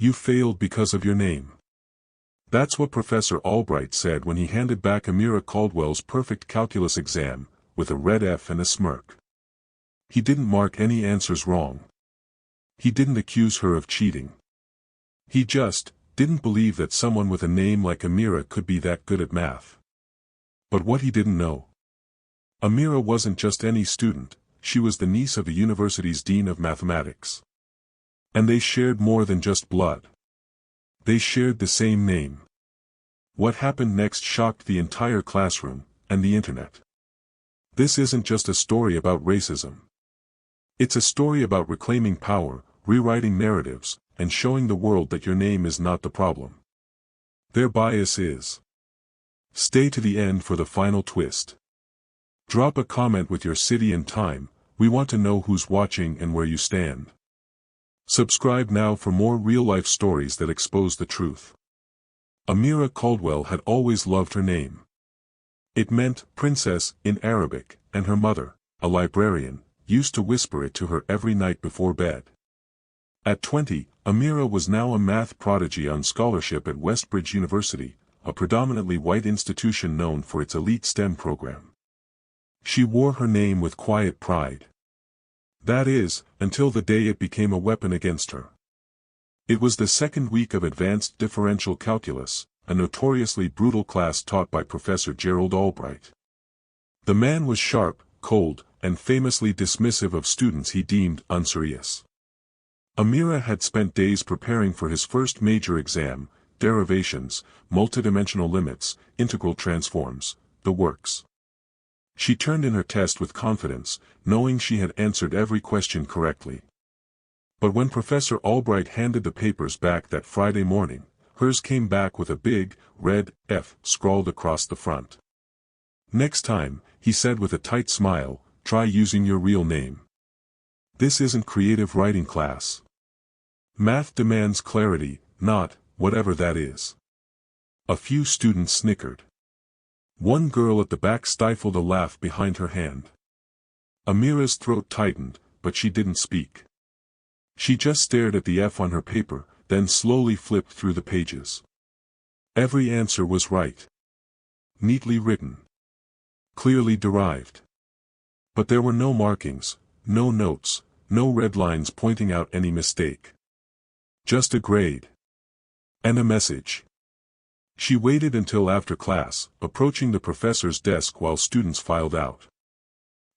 You failed because of your name. That's what Professor Albright said when he handed back Amira Caldwell's perfect calculus exam, with a red F and a smirk. He didn't mark any answers wrong. He didn't accuse her of cheating. He just didn't believe that someone with a name like Amira could be that good at math. But what he didn't know. Amira wasn't just any student, she was the niece of the university's dean of mathematics. And they shared more than just blood. They shared the same name. What happened next shocked the entire classroom, and the internet. This isn't just a story about racism. It's a story about reclaiming power, rewriting narratives, and showing the world that your name is not the problem. Their bias is. Stay to the end for the final twist. Drop a comment with your city and time, we want to know who's watching and where you stand. Subscribe now for more real-life stories that expose the truth. Amira Caldwell had always loved her name. It meant princess in Arabic, and her mother, a librarian, used to whisper it to her every night before bed. At 20, Amira was now a math prodigy on scholarship at Westbridge University, a predominantly white institution known for its elite STEM program. She wore her name with quiet pride. That is, until the day it became a weapon against her. It was the second week of advanced differential calculus, a notoriously brutal class taught by Professor Gerald Albright. The man was sharp, cold, and famously dismissive of students he deemed unserious. Amira had spent days preparing for his first major exam, derivations, multidimensional limits, integral transforms, the works. She turned in her test with confidence, knowing she had answered every question correctly. But when Professor Albright handed the papers back that Friday morning, hers came back with a big, red F scrawled across the front. Next time, he said with a tight smile, try using your real name. This isn't creative writing class. Math demands clarity, not, whatever that is. A few students snickered. One girl at the back stifled a laugh behind her hand. Amira's throat tightened, but she didn't speak. She just stared at the F on her paper, then slowly flipped through the pages. Every answer was right. Neatly written. Clearly derived. But there were no markings, no notes, no red lines pointing out any mistake. Just a grade. And a message. She waited until after class, approaching the professor's desk while students filed out.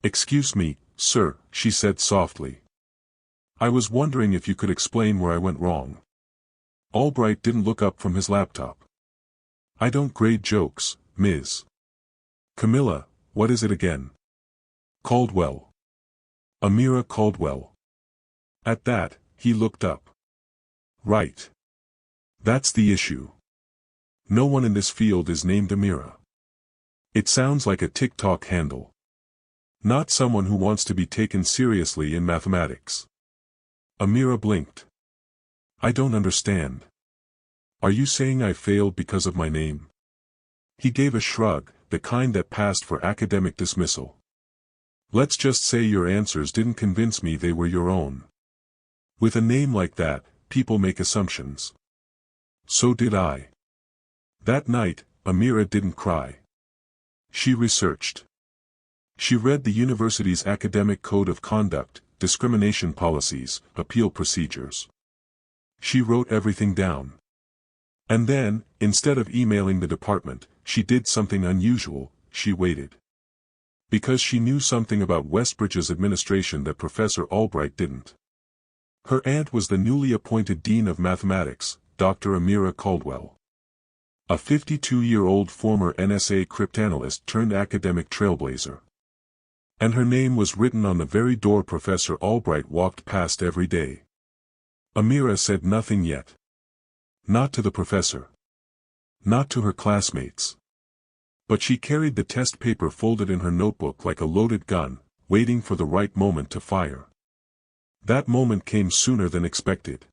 "Excuse me, sir," she said softly. "I was wondering if you could explain where I went wrong." Albright didn't look up from his laptop. "I don't grade jokes, Ms. Camilla, what is it again?" "Caldwell. Amira Caldwell." At that, he looked up. "Right. That's the issue. No one in this field is named Amira. It sounds like a TikTok handle. Not someone who wants to be taken seriously in mathematics." Amira blinked. "I don't understand. Are you saying I failed because of my name?" He gave a shrug, the kind that passed for academic dismissal. "Let's just say your answers didn't convince me they were your own. With a name like that, people make assumptions. So did I." That night, Amira didn't cry. She researched. She read the university's academic code of conduct, discrimination policies, appeal procedures. She wrote everything down. And then, instead of emailing the department, she did something unusual, she waited. Because she knew something about Westbridge's administration that Professor Albright didn't. Her aunt was the newly appointed Dean of Mathematics, Dr. Amira Caldwell. A 52-year-old former NSA cryptanalyst turned academic trailblazer. And her name was written on the very door Professor Albright walked past every day. Amira said nothing yet. Not to the professor. Not to her classmates. But she carried the test paper folded in her notebook like a loaded gun, waiting for the right moment to fire. That moment came sooner than expected.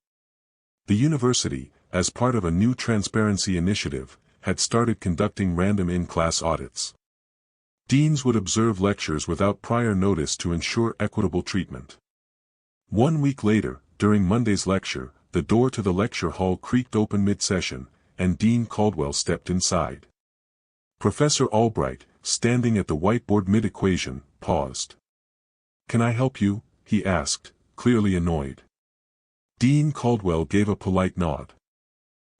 The university, as part of a new transparency initiative, had started conducting random in-class audits. Deans would observe lectures without prior notice to ensure equitable treatment. 1 week later, during Monday's lecture, the door to the lecture hall creaked open mid-session, and Dean Caldwell stepped inside. Professor Albright, standing at the whiteboard mid-equation, paused. "Can I help you?" he asked, clearly annoyed. Dean Caldwell gave a polite nod.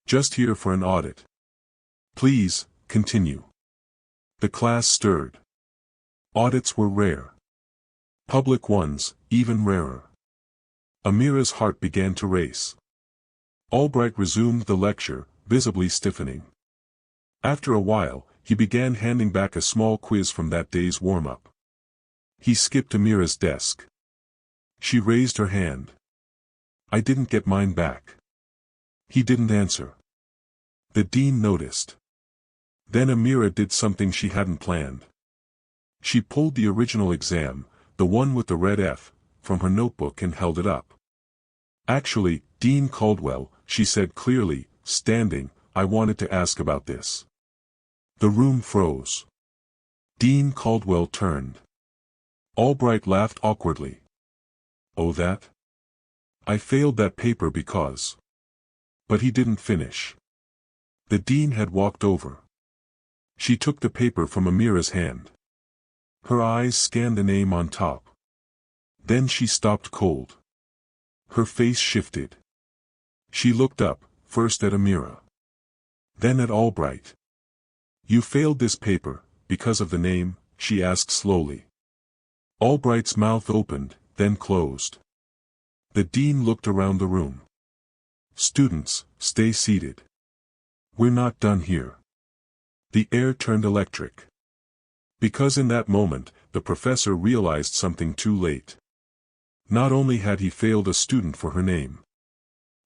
"Just here for an audit." "Please, continue." The class stirred. Audits were rare. Public ones, even rarer. Amira's heart began to race. Albright resumed the lecture, visibly stiffening. After a while, he began handing back a small quiz from that day's warm-up. He skipped Amira's desk. She raised her hand. "I didn't get mine back." He didn't answer. The dean noticed. Then Amira did something she hadn't planned. She pulled the original exam, the one with the red F, from her notebook and held it up. "Actually, Dean Caldwell," she said clearly, standing, "I wanted to ask about this." The room froze. Dean Caldwell turned. Albright laughed awkwardly. "Oh, that? I failed that paper because..." But he didn't finish. The dean had walked over. She took the paper from Amira's hand. Her eyes scanned the name on top. Then she stopped cold. Her face shifted. She looked up, first at Amira. Then at Albright. "You failed this paper, because of the name?" she asked slowly. Albright's mouth opened, then closed. The dean looked around the room. "Students, stay seated. We're not done here." The air turned electric. Because in that moment, the professor realized something too late. Not only had he failed a student for her name.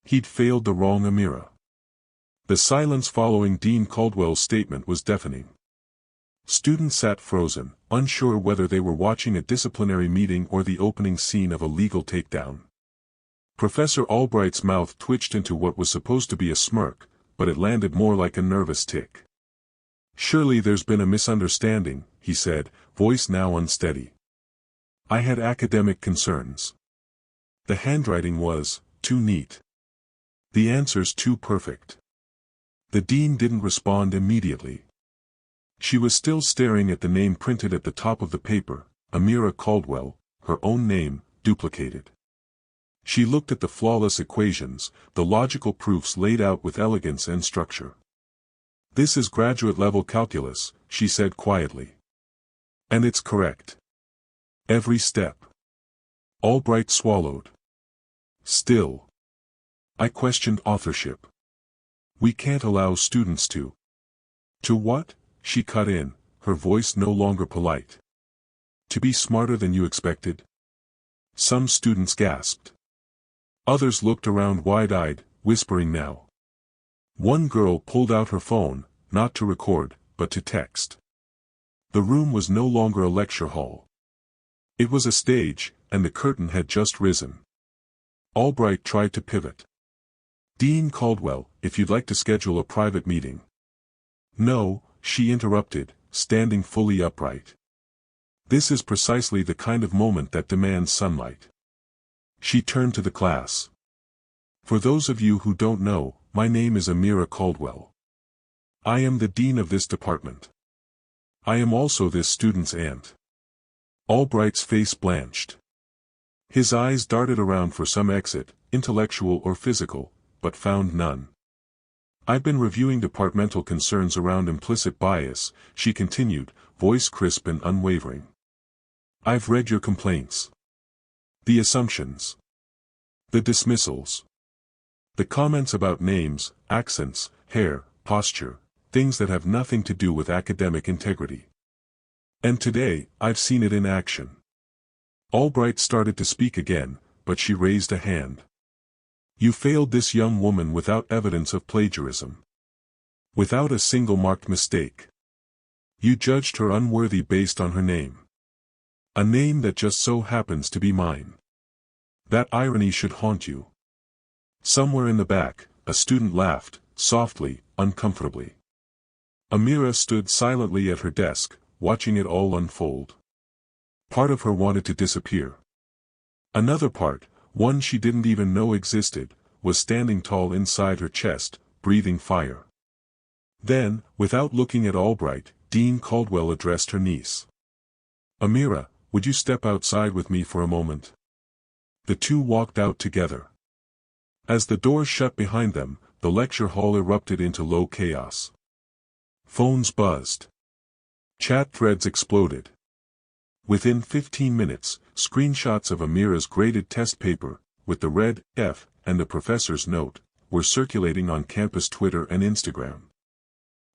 He'd failed the wrong Amira. The silence following Dean Caldwell's statement was deafening. Students sat frozen, unsure whether they were watching a disciplinary meeting or the opening scene of a legal takedown. Professor Albright's mouth twitched into what was supposed to be a smirk, but it landed more like a nervous tick. "Surely there's been a misunderstanding," he said, voice now unsteady. "I had academic concerns. The handwriting was too neat. The answers too perfect." The dean didn't respond immediately. She was still staring at the name printed at the top of the paper, Amira Caldwell, her own name, duplicated. She looked at the flawless equations, the logical proofs laid out with elegance and structure. "This is graduate-level calculus," she said quietly. "And it's correct. Every step." Albright swallowed. "Still. I questioned authorship. We can't allow students to..." "To what?" she cut in, her voice no longer polite. "To be smarter than you expected?" Some students gasped. Others looked around wide-eyed, whispering now. One girl pulled out her phone, not to record, but to text. The room was no longer a lecture hall. It was a stage, and the curtain had just risen. Albright tried to pivot. "Dean Caldwell, if you'd like to schedule a private meeting." "No," she interrupted, standing fully upright. "This is precisely the kind of moment that demands sunlight." She turned to the class. "For those of you who don't know, my name is Amira Caldwell. I am the dean of this department. I am also this student's aunt." Albright's face blanched. His eyes darted around for some exit, intellectual or physical, but found none. "I've been reviewing departmental concerns around implicit bias," she continued, voice crisp and unwavering. "I've read your complaints. The assumptions. The dismissals. The comments about names, accents, hair, posture, things that have nothing to do with academic integrity. And today, I've seen it in action." Albright started to speak again, but she raised a hand. "You failed this young woman without evidence of plagiarism. Without a single marked mistake. You judged her unworthy based on her name. A name that just so happens to be mine. That irony should haunt you." Somewhere in the back, a student laughed, softly, uncomfortably. Amira stood silently at her desk, watching it all unfold. Part of her wanted to disappear. Another part, one she didn't even know existed, was standing tall inside her chest, breathing fire. Then, without looking at Albright, Dean Caldwell addressed her niece. "Amira, would you step outside with me for a moment?" The two walked out together. As the doors shut behind them, the lecture hall erupted into low chaos. Phones buzzed. Chat threads exploded. Within 15 minutes, screenshots of Amira's graded test paper, with the red F and the professor's note, were circulating on campus Twitter and Instagram.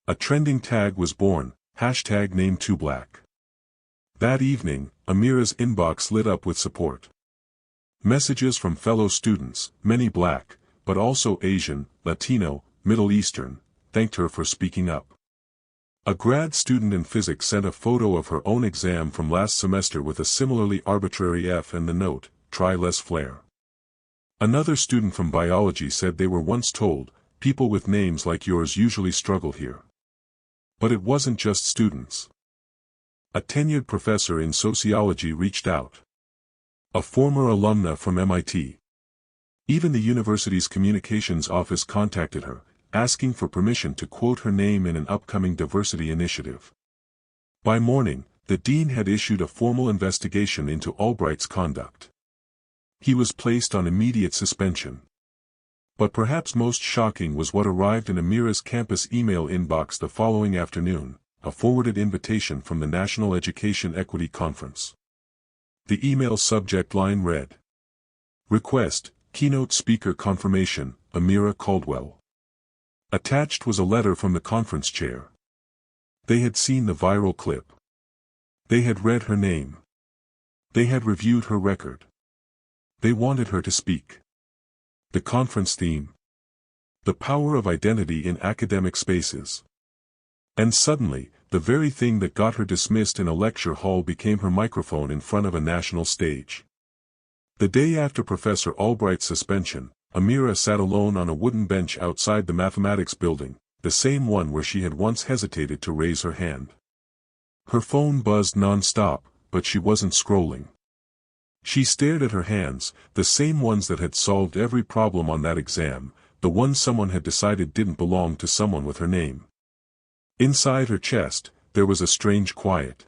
A trending tag was born, #NameToBlack. That evening, Amira's inbox lit up with support. Messages from fellow students, many Black, but also Asian, Latino, Middle Eastern, thanked her for speaking up. A grad student in physics sent a photo of her own exam from last semester with a similarly arbitrary F and the note, "Try less flair." Another student from biology said they were once told, "People with names like yours usually struggle here." But it wasn't just students. A tenured professor in sociology reached out. A former alumna from MIT. Even the university's communications office contacted her, asking for permission to quote her name in an upcoming diversity initiative. By morning, the dean had issued a formal investigation into Albright's conduct. He was placed on immediate suspension. But perhaps most shocking was what arrived in Amira's campus email inbox the following afternoon, a forwarded invitation from the National Education Equity Conference. The email subject line read, "Request, keynote speaker confirmation, Amira Caldwell." Attached was a letter from the conference chair. They had seen the viral clip. They had read her name. They had reviewed her record. They wanted her to speak. The conference theme: the power of identity in academic spaces. And suddenly, the very thing that got her dismissed in a lecture hall became her microphone in front of a national stage. The day after Professor Albright's suspension, Amira sat alone on a wooden bench outside the mathematics building, the same one where she had once hesitated to raise her hand. Her phone buzzed non-stop, but she wasn't scrolling. She stared at her hands, the same ones that had solved every problem on that exam, the ones someone had decided didn't belong to someone with her name. Inside her chest, there was a strange quiet.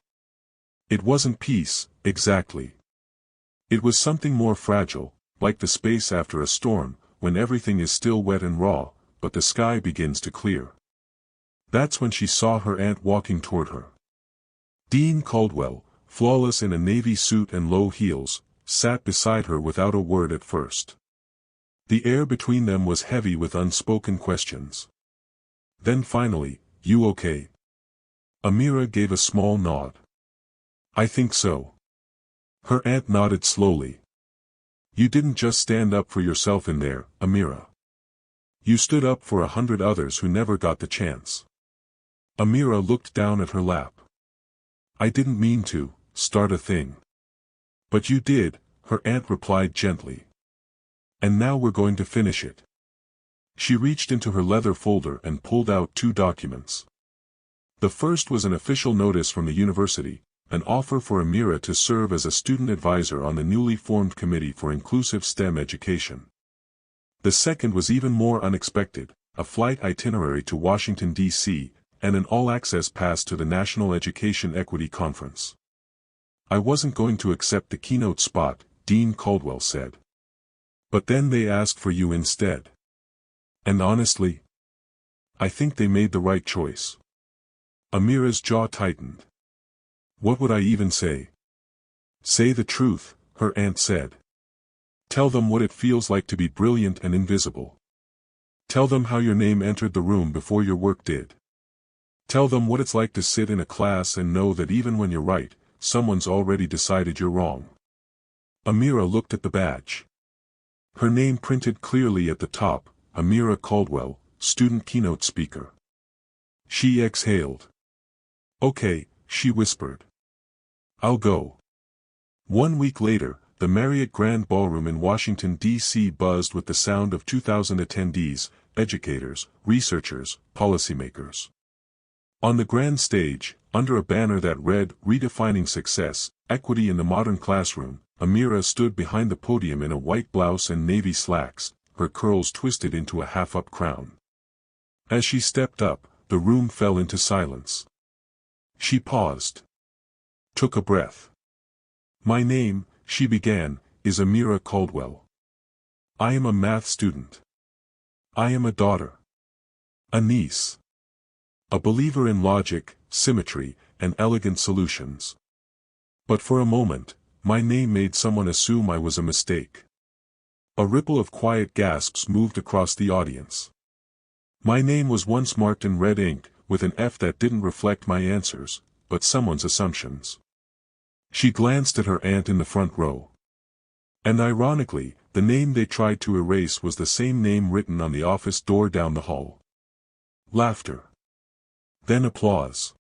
It wasn't peace, exactly. It was something more fragile, like the space after a storm, when everything is still wet and raw, but the sky begins to clear. That's when she saw her aunt walking toward her. Dean Caldwell, flawless in a navy suit and low heels, sat beside her without a word at first. The air between them was heavy with unspoken questions. Then finally, "You okay?" Amira gave a small nod. "I think so." Her aunt nodded slowly. "You didn't just stand up for yourself in there, Amira. You stood up for 100 others who never got the chance." Amira looked down at her lap. "I didn't mean to start a thing." "But you did," her aunt replied gently. "And now we're going to finish it." She reached into her leather folder and pulled out 2 documents. The first was an official notice from the university, an offer for Amira to serve as a student advisor on the newly formed Committee for Inclusive STEM Education. The second was even more unexpected, a flight itinerary to Washington, D.C., and an all-access pass to the National Education Equity Conference. "I wasn't going to accept the keynote spot," Dean Caldwell said. "But then they asked for you instead. And honestly, I think they made the right choice." Amira's jaw tightened. "What would I even say?" "Say the truth," her aunt said. "Tell them what it feels like to be brilliant and invisible. Tell them how your name entered the room before your work did. Tell them what it's like to sit in a class and know that even when you're right, someone's already decided you're wrong." Amira looked at the badge. Her name printed clearly at the top, Amira Caldwell, student keynote speaker. She exhaled. "Okay," she whispered. "I'll go." 1 week later, the Marriott Grand Ballroom in Washington, D.C. buzzed with the sound of 2,000 attendees, educators, researchers, policymakers. On the grand stage, under a banner that read, "Redefining Success, Equity in the Modern Classroom," Amira stood behind the podium in a white blouse and navy slacks, her curls twisted into a half-up crown. As she stepped up, the room fell into silence. She paused. Took a breath. "My name," she began, "is Amira Caldwell. I am a math student. I am a daughter. A niece. A believer in logic, symmetry, and elegant solutions. But for a moment, my name made someone assume I was a mistake." A ripple of quiet gasps moved across the audience. "My name was once marked in red ink, with an F that didn't reflect my answers, but someone's assumptions." She glanced at her aunt in the front row. And ironically, the name they tried to erase was the same name written on the office door down the hall. Laughter. Then applause.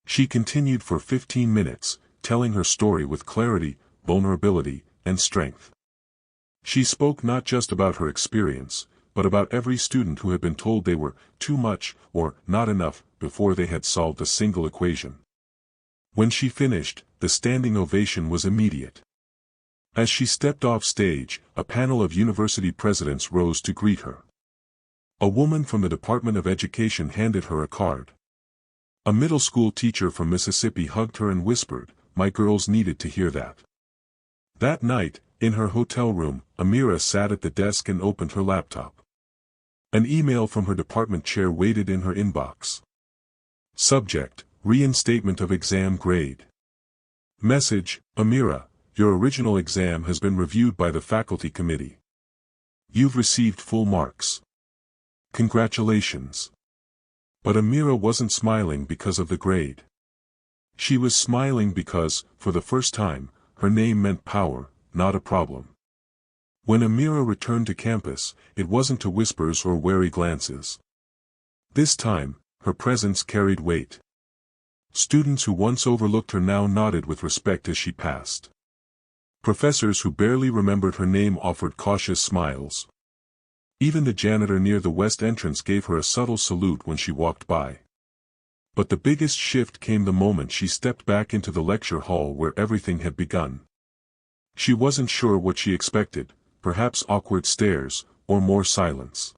She continued for 15 minutes, telling her story with clarity, vulnerability, and strength. She spoke not just about her experience, but about every student who had been told they were too much or not enough before they had solved a single equation. When she finished, the standing ovation was immediate. As she stepped off stage, a panel of university presidents rose to greet her. A woman from the Department of Education handed her a card. A middle school teacher from Mississippi hugged her and whispered, "My girls needed to hear that." That night, in her hotel room, Amira sat at the desk and opened her laptop. An email from her department chair waited in her inbox. Subject: Reinstatement of exam grade. Message: Amira, your original exam has been reviewed by the faculty committee. You've received full marks. Congratulations. But Amira wasn't smiling because of the grade. She was smiling because, for the first time, her name meant power, not a problem. When Amira returned to campus, it wasn't to whispers or wary glances. This time, her presence carried weight. Students who once overlooked her now nodded with respect as she passed. Professors who barely remembered her name offered cautious smiles. Even the janitor near the west entrance gave her a subtle salute when she walked by. But the biggest shift came the moment she stepped back into the lecture hall where everything had begun. She wasn't sure what she expected, perhaps awkward stares, or more silence.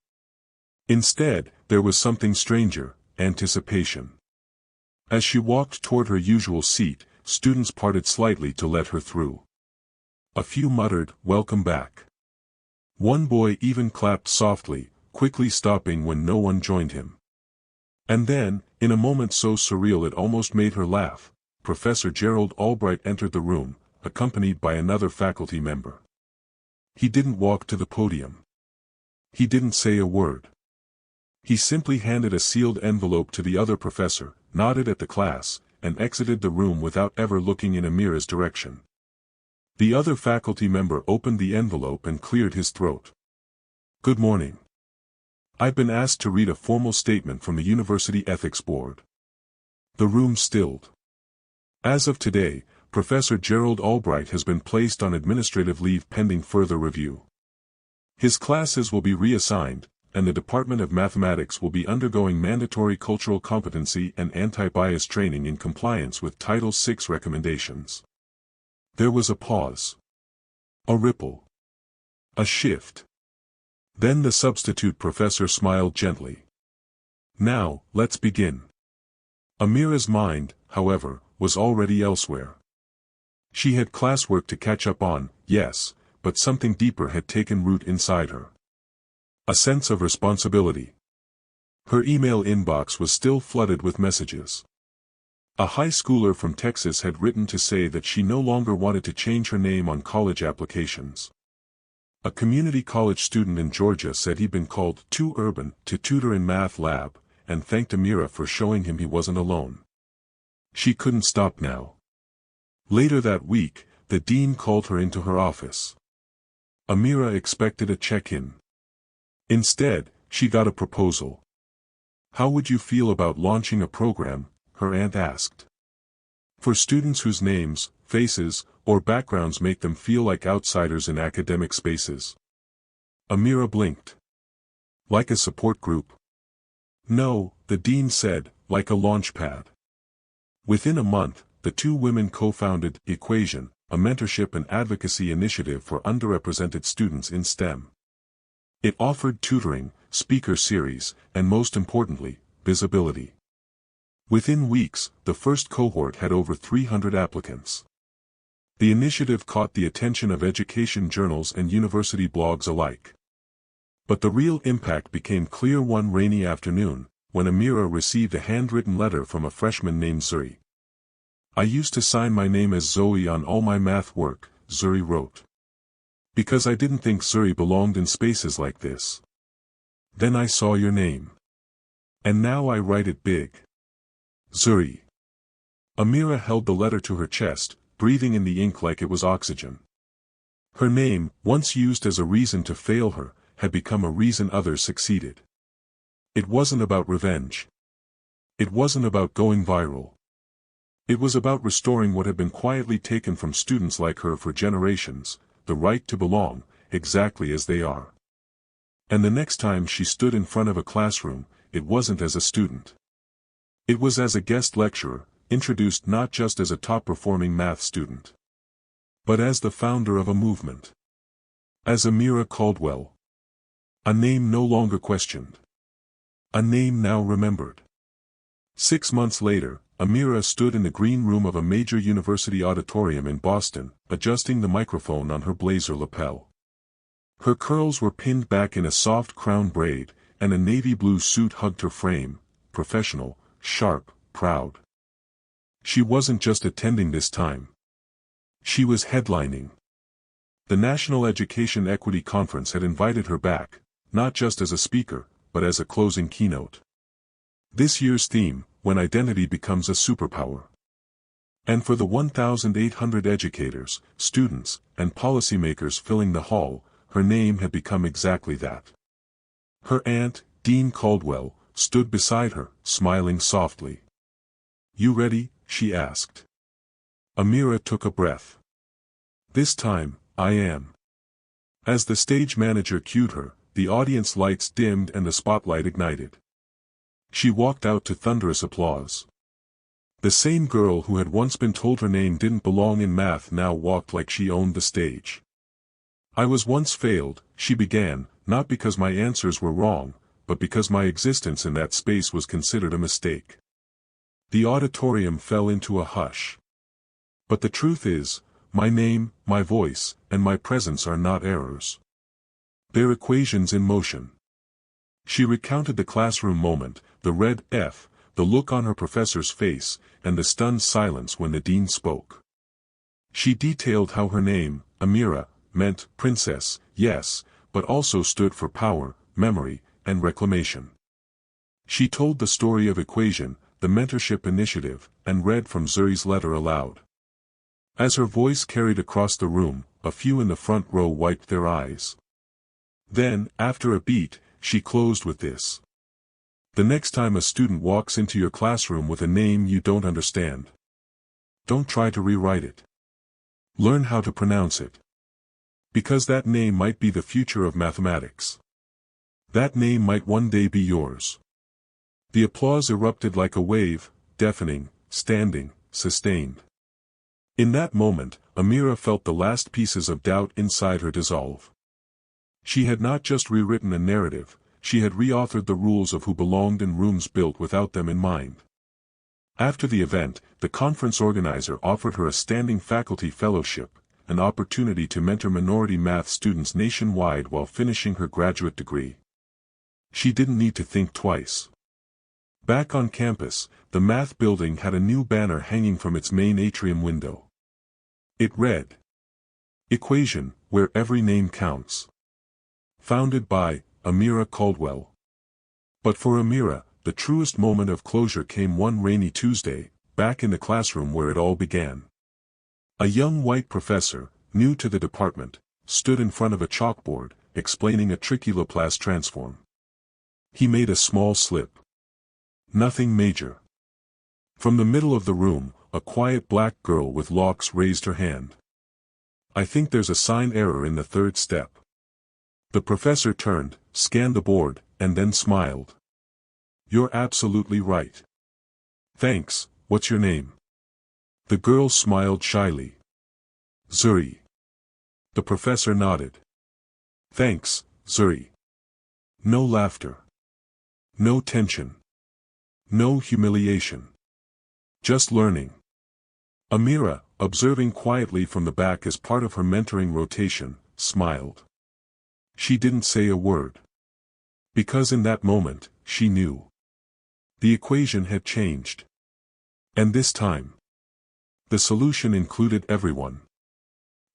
Instead, there was something stranger: anticipation. As she walked toward her usual seat, students parted slightly to let her through. A few muttered, "Welcome back." One boy even clapped softly, quickly stopping when no one joined him. And then, in a moment so surreal it almost made her laugh, Professor Gerald Albright entered the room, accompanied by another faculty member. He didn't walk to the podium. He didn't say a word. He simply handed a sealed envelope to the other professor, nodded at the class, and exited the room without ever looking in Amira's direction. The other faculty member opened the envelope and cleared his throat. "Good morning. I've been asked to read a formal statement from the University Ethics Board." The room stilled. As of today, Professor Gerald Albright has been placed on administrative leave pending further review. His classes will be reassigned, and the Department of Mathematics will be undergoing mandatory cultural competency and anti-bias training in compliance with Title VI recommendations. There was a pause. A ripple. A shift. Then the substitute professor smiled gently. "Now, let's begin." Amira's mind, however, was already elsewhere. She had classwork to catch up on, yes, but something deeper had taken root inside her. A sense of responsibility. Her email inbox was still flooded with messages. A high schooler from Texas had written to say that she no longer wanted to change her name on college applications. A community college student in Georgia said he'd been called too urban to tutor in math lab, and thanked Amira for showing him he wasn't alone. She couldn't stop now. Later that week, the dean called her into her office. Amira expected a check-in. Instead, she got a proposal. "How would you feel about launching a program?" her aunt asked. "For students whose names, faces, or backgrounds make them feel like outsiders in academic spaces." Amira blinked. "Like a support group?" "No," the dean said, "like a launchpad." Within a month, the two women co-founded Equation, a mentorship and advocacy initiative for underrepresented students in STEM. It offered tutoring, speaker series, and most importantly, visibility. Within weeks, the first cohort had over 300 applicants. The initiative caught the attention of education journals and university blogs alike. But the real impact became clear one rainy afternoon, when Amira received a handwritten letter from a freshman named Zuri. "I used to sign my name as Zoe on all my math work," Zuri wrote. "Because I didn't think Zuri belonged in spaces like this. Then I saw your name. And now I write it big. Zuri." Amira held the letter to her chest, breathing in the ink like it was oxygen. Her name, once used as a reason to fail her, had become a reason others succeeded. It wasn't about revenge. It wasn't about going viral. It was about restoring what had been quietly taken from students like her for generations, the right to belong, exactly as they are. And the next time she stood in front of a classroom, it wasn't as a student. It was as a guest lecturer, introduced not just as a top-performing math student, but as the founder of a movement. As Amira Caldwell. A name no longer questioned. A name now remembered. 6 months later, Amira stood in the green room of a major university auditorium in Boston, adjusting the microphone on her blazer lapel. Her curls were pinned back in a soft crown braid, and a navy blue suit hugged her frame, professional, sharp, proud. She wasn't just attending this time. She was headlining. The National Education Equity Conference had invited her back, not just as a speaker, but as a closing keynote. This year's theme, When Identity Becomes a Superpower. And for the 1,800 educators, students, and policymakers filling the hall, her name had become exactly that. Her aunt, Dean Caldwell, stood beside her, smiling softly. "You ready?" she asked. Amira took a breath. "This time, I am." As the stage manager cued her, the audience lights dimmed and the spotlight ignited. She walked out to thunderous applause. The same girl who had once been told her name didn't belong in math now walked like she owned the stage. "I was once failed," she began, "not because my answers were wrong, but because my existence in that space was considered a mistake." The auditorium fell into a hush. "But the truth is, my name, my voice, and my presence are not errors. They're equations in motion." She recounted the classroom moment, the red F, the look on her professor's face, and the stunned silence when the dean spoke. She detailed how her name, Amira, meant princess, yes, but also stood for power, memory, and reclamation. She told the story of Equation, the mentorship initiative, and read from Zuri's letter aloud. As her voice carried across the room, a few in the front row wiped their eyes. Then, after a beat, she closed with this. "The next time a student walks into your classroom with a name you don't understand, don't try to rewrite it. Learn how to pronounce it. Because that name might be the future of mathematics. That name might one day be yours." The applause erupted like a wave, deafening, standing, sustained. In that moment, Amira felt the last pieces of doubt inside her dissolve. She had not just rewritten a narrative, she had reauthored the rules of who belonged in rooms built without them in mind. After the event, the conference organizer offered her a standing faculty fellowship, an opportunity to mentor minority math students nationwide while finishing her graduate degree. She didn't need to think twice. Back on campus, the math building had a new banner hanging from its main atrium window. It read, "Equation, where every name counts." Founded by Amira Caldwell. But for Amira, the truest moment of closure came one rainy Tuesday, back in the classroom where it all began. A young white professor, new to the department, stood in front of a chalkboard, explaining a tricky Laplace transform. He made a small slip. Nothing major. From the middle of the room, a quiet black girl with locks raised her hand. "I think there's a sign error in the third step." The professor turned, scanned the board, and then smiled. "You're absolutely right. Thanks, what's your name?" The girl smiled shyly. "Zuri." The professor nodded. "Thanks, Zuri. No laughter. No tension. No humiliation. Just learning. Amira, observing quietly from the back as part of her mentoring rotation, smiled. She didn't say a word. Because in that moment, she knew. The equation had changed. And this time, the solution included everyone.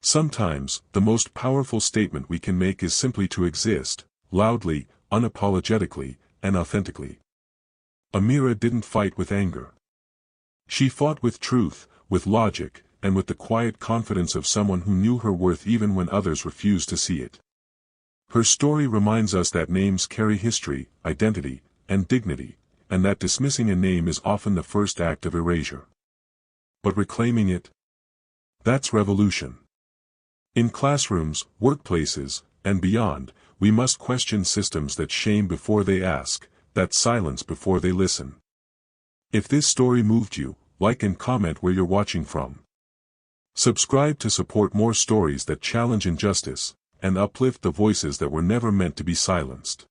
Sometimes, the most powerful statement we can make is simply to exist, loudly, unapologetically, and authentically. Amira didn't fight with anger. She fought with truth, with logic, and with the quiet confidence of someone who knew her worth even when others refused to see it. Her story reminds us that names carry history, identity, and dignity, and that dismissing a name is often the first act of erasure. But reclaiming it? That's revolution. In classrooms, workplaces, and beyond, we must question systems that shame before they ask, that silence before they listen. If this story moved you, like and comment where you're watching from. Subscribe to support more stories that challenge injustice, and uplift the voices that were never meant to be silenced.